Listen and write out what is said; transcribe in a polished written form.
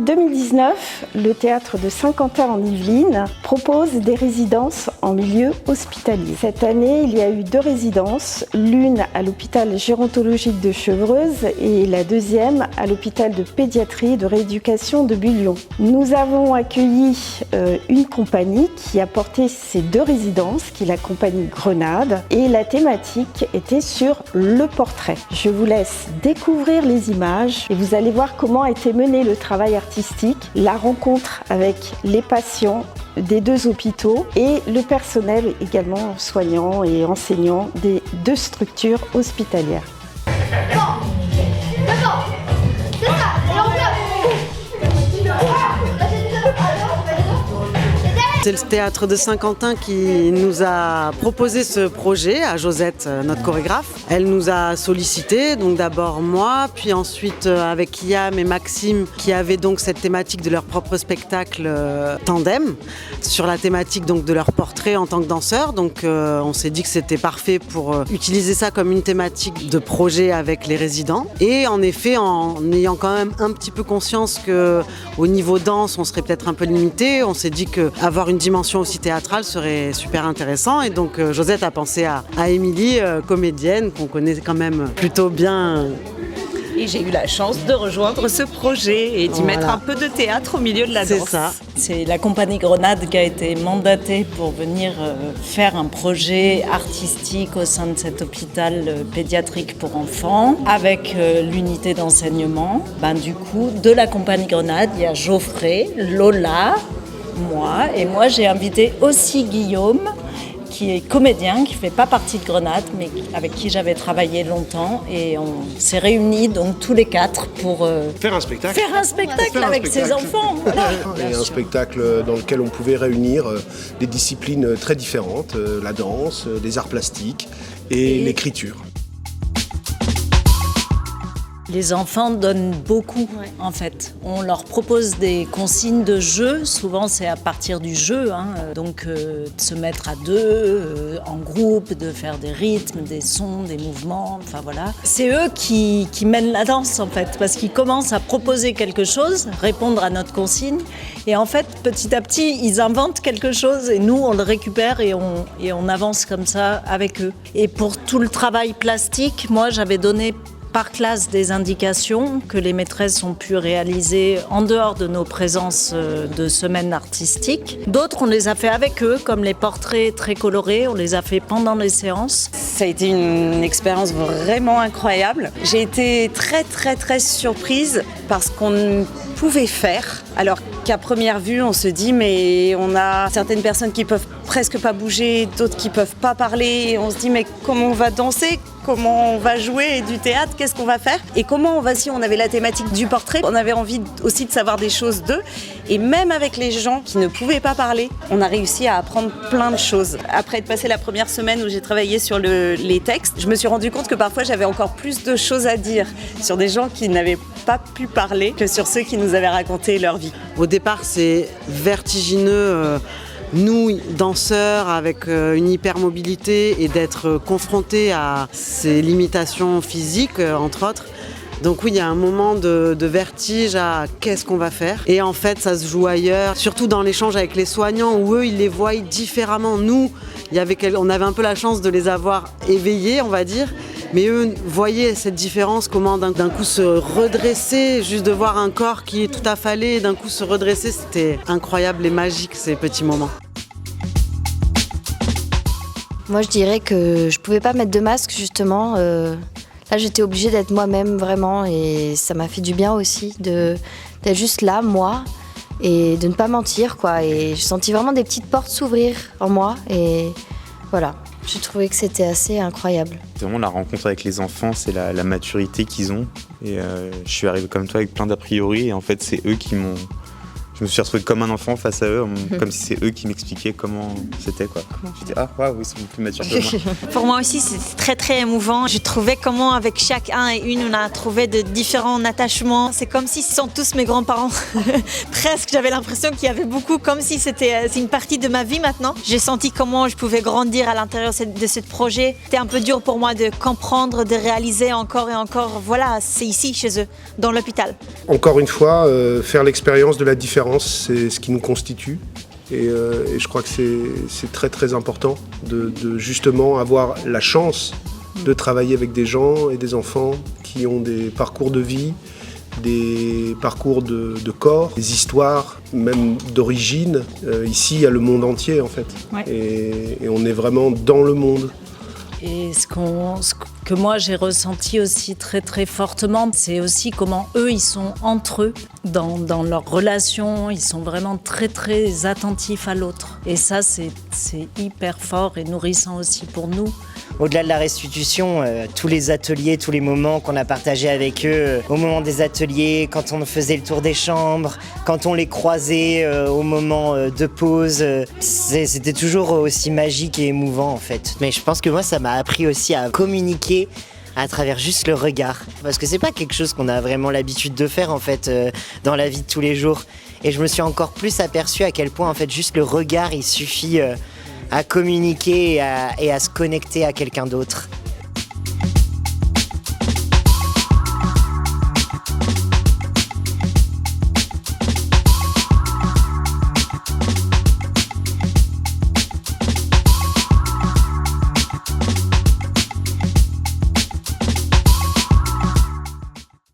2019, le théâtre de Saint-Quentin en Yvelines propose des résidences en milieu hospitalier. Cette année, il y a eu 2 résidences, l'une à l'hôpital gérontologique de Chevreuse et la deuxième à l'hôpital de pédiatrie et de rééducation de Bullion. Nous avons accueilli une compagnie qui a porté ces 2 résidences, qui est la compagnie Grenade, et la thématique était sur le portrait. Je vous laisse découvrir les images et vous allez voir comment a été mené le travail artistique, la rencontre avec les patients des 2 hôpitaux et le personnel également soignant et enseignant des 2 structures hospitalières. C'est le théâtre de Saint-Quentin qui nous a proposé ce projet à Josette, notre chorégraphe. Elle nous a sollicité, donc d'abord moi, puis ensuite avec Iam et Maxime qui avaient donc cette thématique de leur propre spectacle tandem sur la thématique donc de leur portrait en tant que danseur. Donc on s'est dit que c'était parfait pour utiliser ça comme une thématique de projet avec les résidents. Et en effet, en ayant quand même un petit peu conscience qu'au niveau danse, on serait peut-être un peu limité, on s'est dit qu'avoir une dimension aussi théâtrale serait super intéressant. Et donc Josette a pensé à Émilie, comédienne qu'on connaît quand même plutôt bien. Et j'ai eu la chance de rejoindre ce projet et d'y mettre un peu de théâtre au milieu de la danse. C'est ça. C'est la compagnie Grenade qui a été mandatée pour venir faire un projet artistique au sein de cet hôpital pédiatrique pour enfants avec l'unité d'enseignement. Du coup, de la compagnie Grenade, il y a Geoffrey, Lola, moi j'ai invité aussi Guillaume qui est comédien, qui ne fait pas partie de Grenade mais avec qui j'avais travaillé longtemps et on s'est réunis donc tous les 4 pour faire un spectacle avec ses enfants. Voilà. Et un spectacle dans lequel on pouvait réunir des disciplines très différentes, la danse, les arts plastiques et l'écriture. Les enfants donnent beaucoup, en fait. On leur propose des consignes de jeu. Souvent, c'est à partir du jeu. Donc, de se mettre à 2, en groupe, de faire des rythmes, des sons, des mouvements. Enfin, voilà. C'est eux qui mènent la danse, en fait. Parce qu'ils commencent à proposer quelque chose, répondre à notre consigne. Et en fait, petit à petit, ils inventent quelque chose. Et nous, on le récupère et on avance comme ça avec eux. Et pour tout le travail plastique, moi, j'avais donné par classe des indications que les maîtresses ont pu réaliser en dehors de nos présences de semaines artistiques. D'autres, on les a fait avec eux, comme les portraits très colorés, on les a fait pendant les séances. Ça a été une expérience vraiment incroyable. J'ai été très très très surprise parce qu'on pouvait faire, alors qu'à première vue, on se dit mais on a certaines personnes qui peuvent presque pas bouger, d'autres qui peuvent pas parler, et on se dit mais comment on va danser ? Comment on va jouer du théâtre, qu'est-ce qu'on va faire et comment on va, si on avait la thématique du portrait, on avait envie aussi de savoir des choses d'eux et même avec les gens qui ne pouvaient pas parler, on a réussi à apprendre plein de choses. Après être passé la première semaine où j'ai travaillé sur les textes, je me suis rendu compte que parfois j'avais encore plus de choses à dire sur des gens qui n'avaient pas pu parler que sur ceux qui nous avaient raconté leur vie. Au départ, c'est vertigineux. Nous, danseurs, avec une hypermobilité et d'être confrontés à ces limitations physiques, entre autres. Donc oui, il y a un moment de vertige à qu'est-ce qu'on va faire. Et en fait, ça se joue ailleurs, surtout dans l'échange avec les soignants, où eux, ils les voient différemment. Nous, on avait un peu la chance de les avoir éveillés, on va dire. Mais eux voyaient cette différence, comment d'un coup se redresser, juste de voir un corps qui est tout affalé, d'un coup se redresser, c'était incroyable et magique ces petits moments. Moi je dirais que je pouvais pas mettre de masque justement. Là j'étais obligée d'être moi-même vraiment et ça m'a fait du bien aussi d'être juste là, moi, et de ne pas mentir quoi. Et j'ai senti vraiment des petites portes s'ouvrir en moi et voilà. J'ai trouvé que c'était assez incroyable. C'est vraiment la rencontre avec les enfants, c'est la maturité qu'ils ont. Et je suis arrivé comme toi avec plein d'a priori et en fait c'est eux qui m'ont Je me suis retrouvé comme un enfant face à eux, comme si c'est eux qui m'expliquaient comment c'était, quoi. J'étais waouh, ils sont plus matures que moi. Pour moi aussi, c'est très très émouvant. Je trouvais comment avec chacun et une, on a trouvé de différents attachements. C'est comme si ce sont tous mes grands-parents. Presque, j'avais l'impression qu'il y avait beaucoup, comme si c'est une partie de ma vie maintenant. J'ai senti comment je pouvais grandir à l'intérieur de ce projet. C'était un peu dur pour moi de comprendre, de réaliser encore et encore. Voilà, c'est ici, chez eux, dans l'hôpital. Encore une fois, faire l'expérience de la différence, c'est ce qui nous constitue. Et je crois que c'est très très important de justement avoir la chance de travailler avec des gens et des enfants qui ont des parcours de vie, des parcours de corps, des histoires, même d'origine. Ici, il y a le monde entier en fait. Ouais. Et on est vraiment dans le monde. Et ce que moi j'ai ressenti aussi très très fortement, c'est aussi comment eux ils sont entre eux dans leur relation, ils sont vraiment très très attentifs à l'autre. Et ça c'est hyper fort et nourrissant aussi pour nous. Au-delà de la restitution, tous les ateliers, tous les moments qu'on a partagés avec eux, au moment des ateliers, quand on faisait le tour des chambres, quand on les croisait au moment de pause, c'était toujours aussi magique et émouvant en fait. Mais je pense que moi ça m'a appris aussi à communiquer à travers juste le regard. Parce que c'est pas quelque chose qu'on a vraiment l'habitude de faire en fait dans la vie de tous les jours. Et je me suis encore plus aperçu à quel point en fait juste le regard il suffit à communiquer et à se connecter à quelqu'un d'autre.